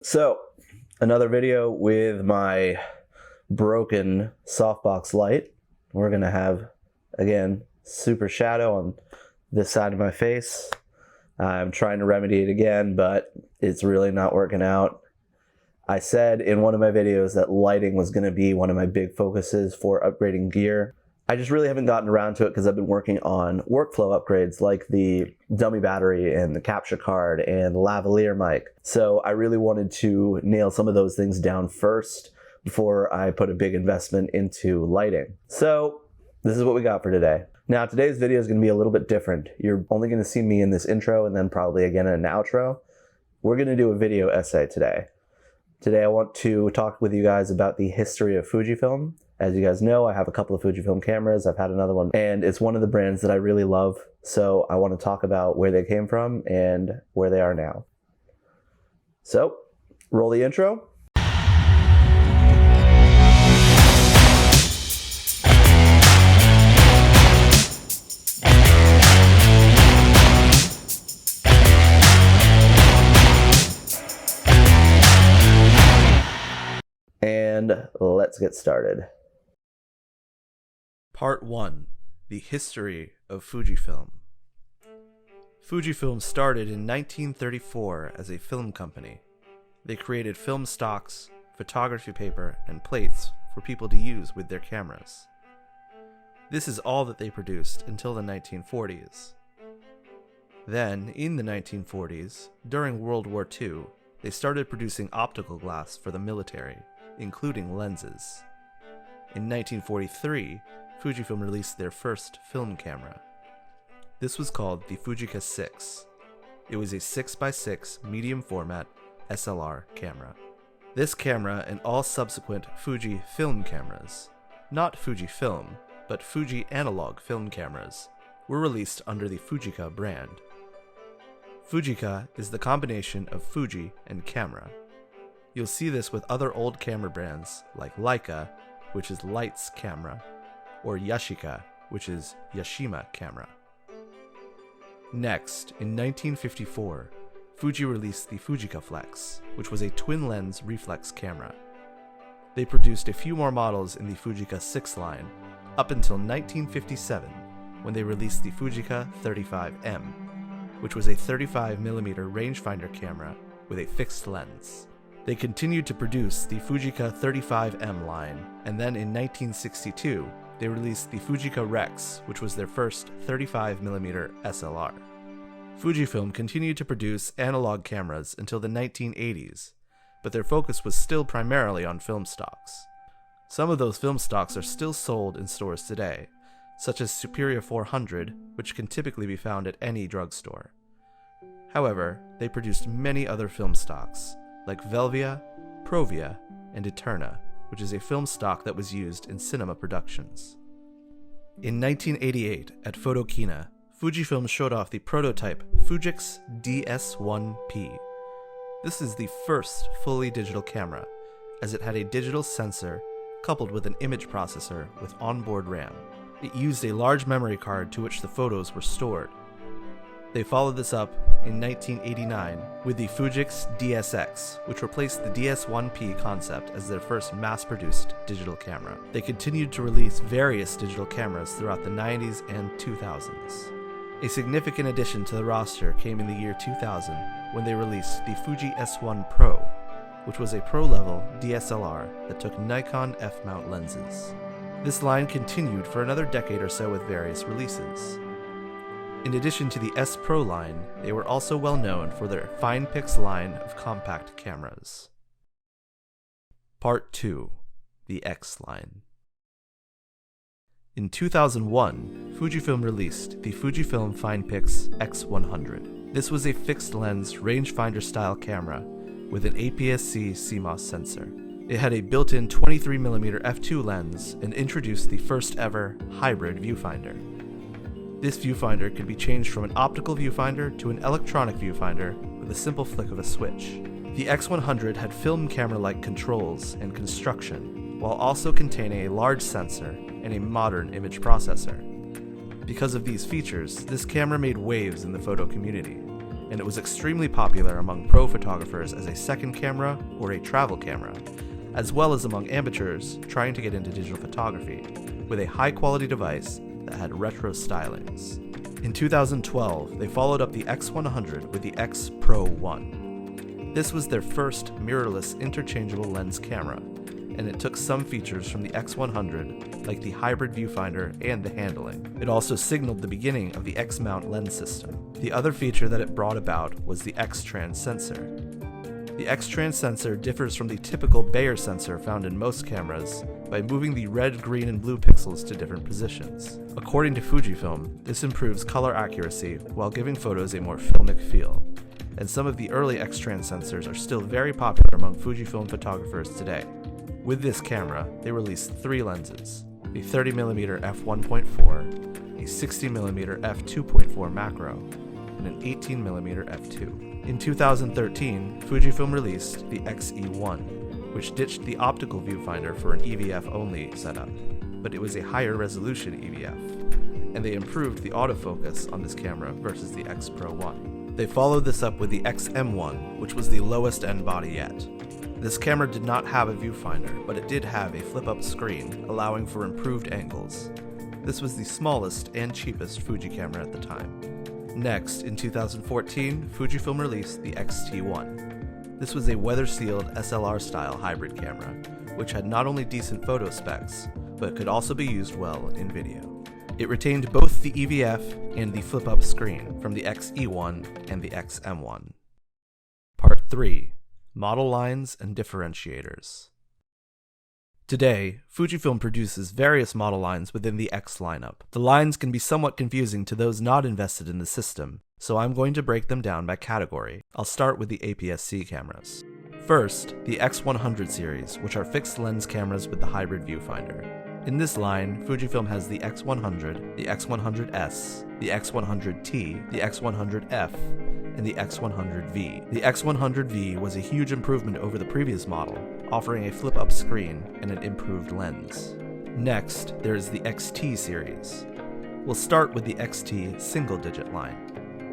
So, another video with my broken softbox light. We're going to have, again, super shadow on this side of my face. I'm trying to remedy it again, but it's really not working out. I said in one of my videos that lighting was going to be one of my big focuses for upgrading gear. I just really haven't gotten around to it because I've been working on workflow upgrades like the dummy battery and the capture card and the lavalier mic. So I really wanted to nail some of those things down first before I put a big investment into lighting. So this is what we got for today. Now today's video is going to be a little bit different. You're only going to see me in this intro and then probably again in an outro. We're going to do a video essay today. Today I want to talk with you guys about the history of Fujifilm. As you guys know, I have a couple of Fujifilm cameras. I've had another one, and it's one of the brands that I really love. So I want to talk about where they came from and where they are now. So, roll the intro. And let's get started. Part 1. The History of Fujifilm. Fujifilm started in 1934 as a film company. They created film stocks, photography paper, and plates for people to use with their cameras. This is all that they produced until the 1940s. Then, in the 1940s, during World War II, they started producing optical glass for the military, including lenses. In 1943, Fujifilm released their first film camera. This was called the Fujica 6. It was a 6x6 medium format SLR camera. This camera and all subsequent Fuji film cameras, not Fujifilm, but Fuji analog film cameras, were released under the Fujica brand. Fujica is the combination of Fuji and camera. You'll see this with other old camera brands like Leica, which is Lights camera, or Yashica, which is Yashima camera. Next, in 1954, Fuji released the Fujica Flex, which was a twin-lens reflex camera. They produced a few more models in the Fujica 6 line, up until 1957, when they released the Fujica 35M, which was a 35mm rangefinder camera with a fixed lens. They continued to produce the Fujica 35M line, and then in 1962, they released the Fujica Rex, which was their first 35mm SLR. Fujifilm continued to produce analog cameras until the 1980s, but their focus was still primarily on film stocks. Some of those film stocks are still sold in stores today, such as Superior 400, which can typically be found at any drugstore. However, they produced many other film stocks, like Velvia, Provia, and Eterna, which is a film stock that was used in cinema productions. In 1988, at Photokina, Fujifilm showed off the prototype Fujix DS1P. This is the first fully digital camera, as it had a digital sensor coupled with an image processor with onboard RAM. It used a large memory card to which the photos were stored. They followed this up in 1989 with the Fujix DSX, which replaced the DS1P concept as their first mass-produced digital camera. They continued to release various digital cameras throughout the 90s and 2000s. A significant addition to the roster came in the year 2000 when they released the Fuji S1 Pro, which was a pro-level DSLR that took Nikon f-mount lenses. This line continued for another decade or so with various releases. In addition to the S Pro line, they were also well known for their FinePix line of compact cameras. Part 2. The X line. In 2001, Fujifilm released the Fujifilm FinePix X100. This was a fixed-lens rangefinder-style camera with an APS-C CMOS sensor. It had a built-in 23mm f2 lens and introduced the first-ever hybrid viewfinder. This viewfinder could be changed from an optical viewfinder to an electronic viewfinder with a simple flick of a switch. The X100 had film camera-like controls and construction, while also containing a large sensor and a modern image processor. Because of these features, this camera made waves in the photo community. and it was extremely popular among pro photographers as a second camera or a travel camera, as well as among amateurs trying to get into digital photography, with a high-quality device that had retro stylings. In 2012, they followed up the X100 with the X Pro 1. This was their first mirrorless interchangeable lens camera, and it took some features from the X100, like the hybrid viewfinder and the handling. It also signaled the beginning of the X-mount lens system. The other feature that it brought about was the X-trans sensor. The X-trans sensor differs from the typical Bayer sensor found in most cameras by moving the red, green, and blue pixels to different positions. According to Fujifilm, this improves color accuracy while giving photos a more filmic feel, and some of the early X-trans sensors are still very popular among Fujifilm photographers today. With this camera, they released 3 lenses: a 30mm f1.4, a 60mm f2.4 macro, and an 18mm f2. In 2013, Fujifilm released the XE1, which ditched the optical viewfinder for an EVF-only setup, but it was a higher resolution EVF, and they improved the autofocus on this camera versus the X Pro 1. They followed this up with the XM1, which was the lowest end body yet. This camera did not have a viewfinder, but it did have a flip-up screen, allowing for improved angles. This was the smallest and cheapest Fuji camera at the time. Next, in 2014, Fujifilm released the X-T1. This was a weather-sealed SLR-style hybrid camera, which had not only decent photo specs, but could also be used well in video. It retained both the EVF and the flip-up screen from the XE1 and the XM1. Part 3. Model Lines and Differentiators. Today, Fujifilm produces various model lines within the X lineup. The lines can be somewhat confusing to those not invested in the system, so I'm going to break them down by category. I'll start with the APS-C cameras. First, the X100 series, which are fixed lens cameras with the hybrid viewfinder. In this line, Fujifilm has the X100, the X100S, the X100T, the X100F, and the X100V. The X100V was a huge improvement over the previous model, offering a flip-up screen and an improved lens. Next, there is the XT series. We'll start with the XT single-digit line.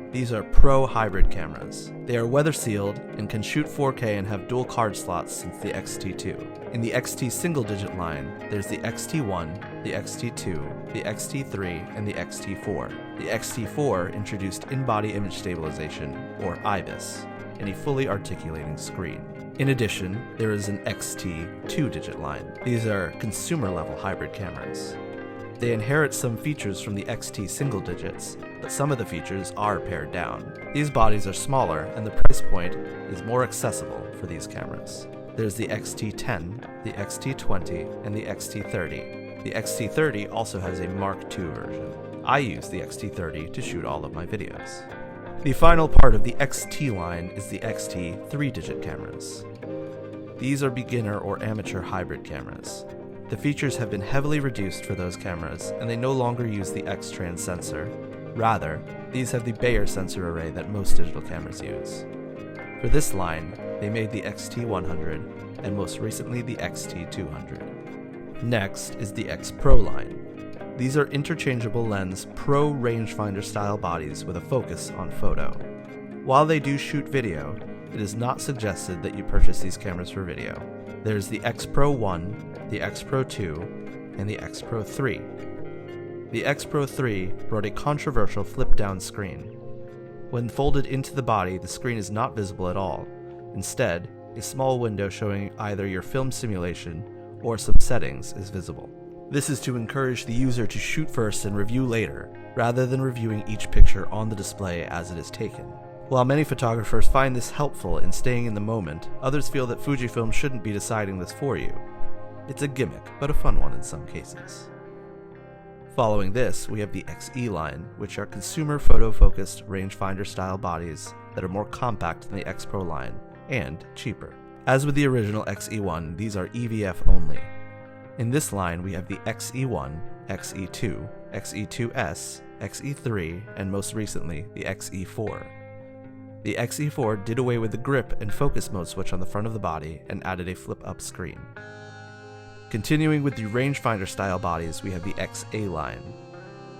These are pro hybrid cameras. They are weather-sealed and can shoot 4K and have dual card slots since the XT2. In the XT single-digit line, there's the XT1, the XT2, the XT3, and the XT4. The XT4 introduced in-body image stabilization, or IBIS, and a fully articulating screen. In addition, there is an XT 2-digit line. These are consumer-level hybrid cameras. They inherit some features from the XT single digits, but some of the features are pared down. These bodies are smaller, and the price point is more accessible for these cameras. There's the XT10, the XT20, and the XT30. The XT30 also has a Mark II version. I use the XT30 to shoot all of my videos. The final part of the XT line is the XT 3-digit cameras. These are beginner or amateur hybrid cameras. The features have been heavily reduced for those cameras, and they no longer use the X-trans sensor. Rather, these have the Bayer sensor array that most digital cameras use. For this line, they made the XT100, and most recently the XT200. Next is the X Pro line. These are interchangeable lens pro rangefinder style bodies with a focus on photo. While they do shoot video, it is not suggested that you purchase these cameras for video. There's the X Pro 1, the X Pro 2, and the X Pro 3. The X Pro 3 brought a controversial flip-down screen. When folded into the body, the screen is not visible at all. Instead, a small window showing either your film simulation or some settings is visible. This is to encourage the user to shoot first and review later, rather than reviewing each picture on the display as it is taken. While many photographers find this helpful in staying in the moment, others feel that Fujifilm shouldn't be deciding this for you. It's a gimmick, but a fun one in some cases. Following this, we have the XE line, which are consumer photo-focused rangefinder-style bodies that are more compact than the X Pro line, and cheaper. As with the original XE1, these are EVF only. In this line, we have the XE1, XE2, XE2S, XE3, and most recently, the XE4. The XE4 did away with the grip and focus mode switch on the front of the body and added a flip-up screen. Continuing with the rangefinder style bodies, we have the XA line.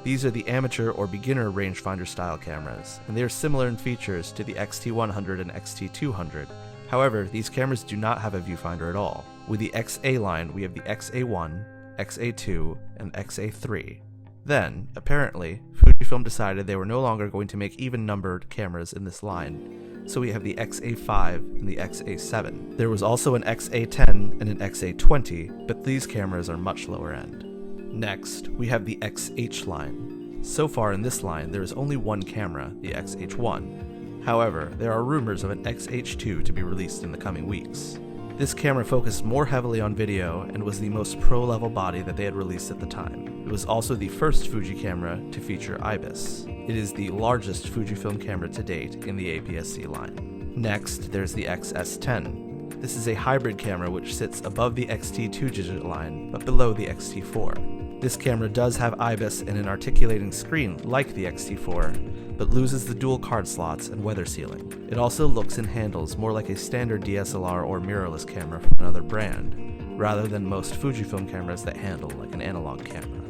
These are the amateur or beginner rangefinder style cameras, and they are similar in features to the XT100 and XT200. However, these cameras do not have a viewfinder at all. With the XA line, we have the XA1, XA2, and XA3. Then, apparently, Fujifilm decided they were no longer going to make even-numbered cameras in this line, so we have the XA5 and the XA7. There was also an XA10 and an XA20, but these cameras are much lower end. Next, we have the XH line. So far in this line, there is only one camera, the XH1. However, there are rumors of an XH2 to be released in the coming weeks. This camera focused more heavily on video and was the most pro-level body that they had released at the time. It was also the first Fuji camera to feature IBIS. It is the largest Fujifilm camera to date in the APS-C line. Next, there's the XS10. This is a hybrid camera which sits above the XT 2-digit line, but below the XT4. This camera does have IBIS and an articulating screen like the XT4, but loses the dual card slots and weather sealing. It also looks and handles more like a standard DSLR or mirrorless camera from another brand, rather than most Fujifilm cameras that handle like an analog camera.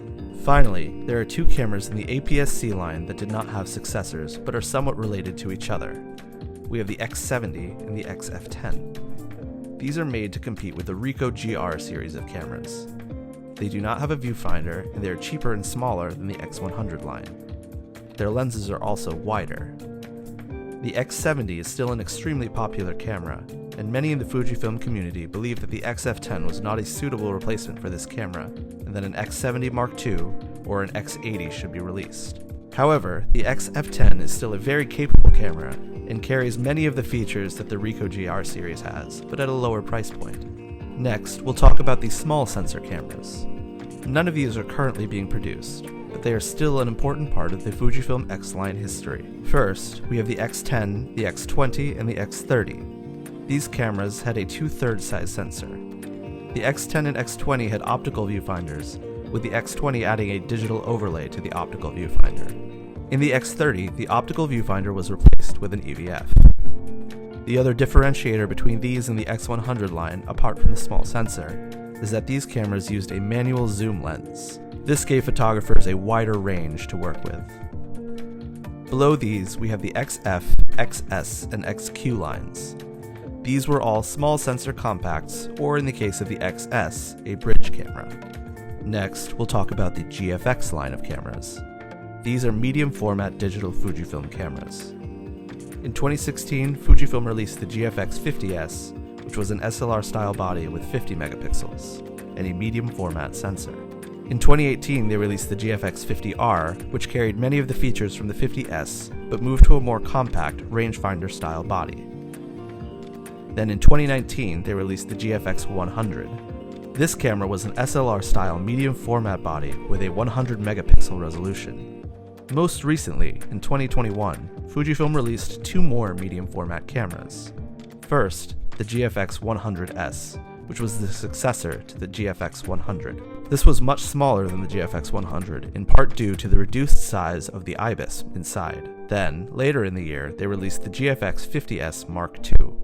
Finally, there are two cameras in the APS-C line that did not have successors, but are somewhat related to each other. We have the X70 and the XF10. These are made to compete with the Ricoh GR series of cameras. They do not have a viewfinder, and they are cheaper and smaller than the X100 line. Their lenses are also wider. The X70 is still an extremely popular camera, and many in the Fujifilm community believe that the XF10 was not a suitable replacement for this camera, and that an X70 Mark II or an X80 should be released. However, the XF10 is still a very capable camera, and carries many of the features that the Ricoh GR series has, but at a lower price point. Next, we'll talk about the small sensor cameras. None of these are currently being produced, but they are still an important part of the Fujifilm X-line history. First, we have the X10, the X20, and the X30. These cameras had a 2/3 size sensor. The X10 and X20 had optical viewfinders, with the X20 adding a digital overlay to the optical viewfinder. In the X30, the optical viewfinder was replaced with an EVF. The other differentiator between these and the X100 line, apart from the small sensor, is that these cameras used a manual zoom lens. This gave photographers a wider range to work with. Below these, we have the XF, XS, and XQ lines. These were all small sensor compacts, or in the case of the XS, a bridge camera. Next, we'll talk about the GFX line of cameras. These are medium format digital Fujifilm cameras. In 2016, Fujifilm released the GFX 50S, which was an SLR style body with 50 megapixels, and a medium format sensor. In 2018, they released the GFX 50R, which carried many of the features from the 50S, but moved to a more compact, rangefinder style body. Then in 2019, they released the GFX 100. This camera was an SLR style medium format body with a 100 megapixel resolution. Most recently, in 2021, Fujifilm released two more medium format cameras. First, the GFX 100S, which was the successor to the GFX 100. This was much smaller than the GFX 100, in part due to the reduced size of the IBIS inside. Then, later in the year, they released the GFX 50S Mark II.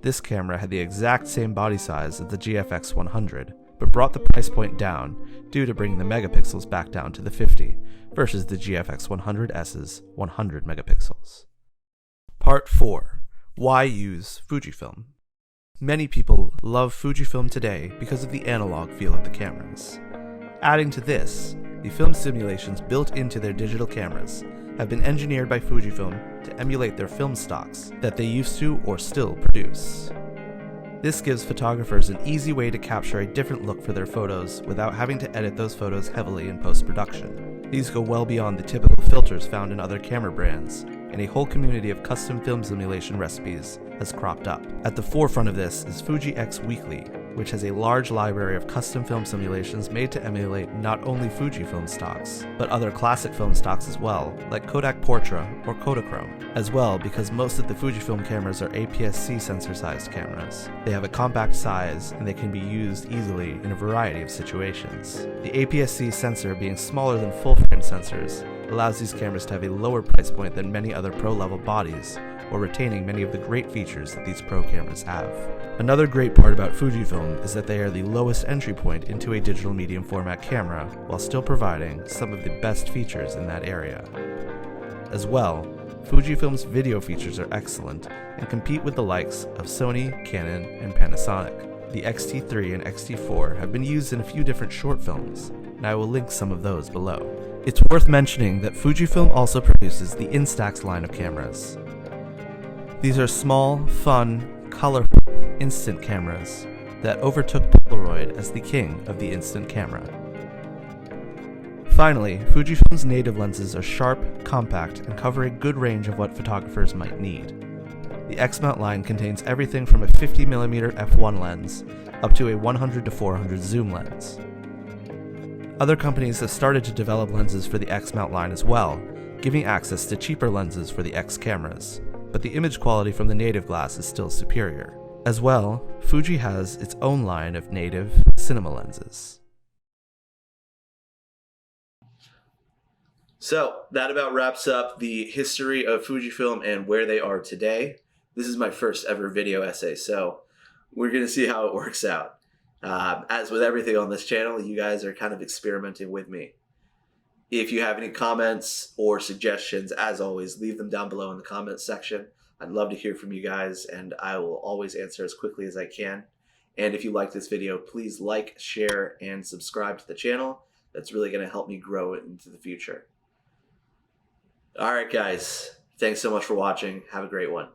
This camera had the exact same body size as the GFX 100, but brought the price point down due to bringing the megapixels back down to the 50, versus the GFX 100S's 100 megapixels. Part 4. Why use Fujifilm? Many people love Fujifilm today because of the analog feel of the cameras. Adding to this, the film simulations built into their digital cameras have been engineered by Fujifilm to emulate their film stocks that they used to or still produce. This gives photographers an easy way to capture a different look for their photos without having to edit those photos heavily in post-production. These go well beyond the typical filters found in other camera brands, and a whole community of custom film simulation recipes has cropped up. At the forefront of this is Fuji X Weekly, which has a large library of custom film simulations made to emulate not only Fujifilm stocks, but other classic film stocks as well, like Kodak Portra or Kodachrome. As well, because most of the Fujifilm cameras are APS-C sensor-sized cameras. They have a compact size, and they can be used easily in a variety of situations. The APS-C sensor being smaller than full-frame sensors, allows these cameras to have a lower price point than many other pro-level bodies, while retaining many of the great features that these pro cameras have. Another great part about Fujifilm is that they are the lowest entry point into a digital medium format camera, while still providing some of the best features in that area. As well, Fujifilm's video features are excellent and compete with the likes of Sony, Canon, and Panasonic. The X-T3 and X-T4 have been used in a few different short films, and I will link some of those below. It's worth mentioning that Fujifilm also produces the Instax line of cameras. These are small, fun, colorful, instant cameras that overtook Polaroid as the king of the instant camera. Finally, Fujifilm's native lenses are sharp, compact, and cover a good range of what photographers might need. The X-mount line contains everything from a 50mm f1 lens up to a 100-400 zoom lens. Other companies have started to develop lenses for the X-mount line as well, giving access to cheaper lenses for the X cameras, but the image quality from the native glass is still superior. As well, Fuji has its own line of native cinema lenses. So that about wraps up the history of Fujifilm and where they are today. This is my first ever video essay, so we're going to see how it works out. As with everything on this channel, you guys are kind of experimenting with me. If you have any comments or suggestions, as always, leave them down below in the comments section. I'd love to hear from you guys, and I will always answer as quickly as I can. And if you like this video, please like, share, and subscribe to the channel. That's really going to help me grow it into the future. All right, guys. Thanks so much for watching. Have a great one.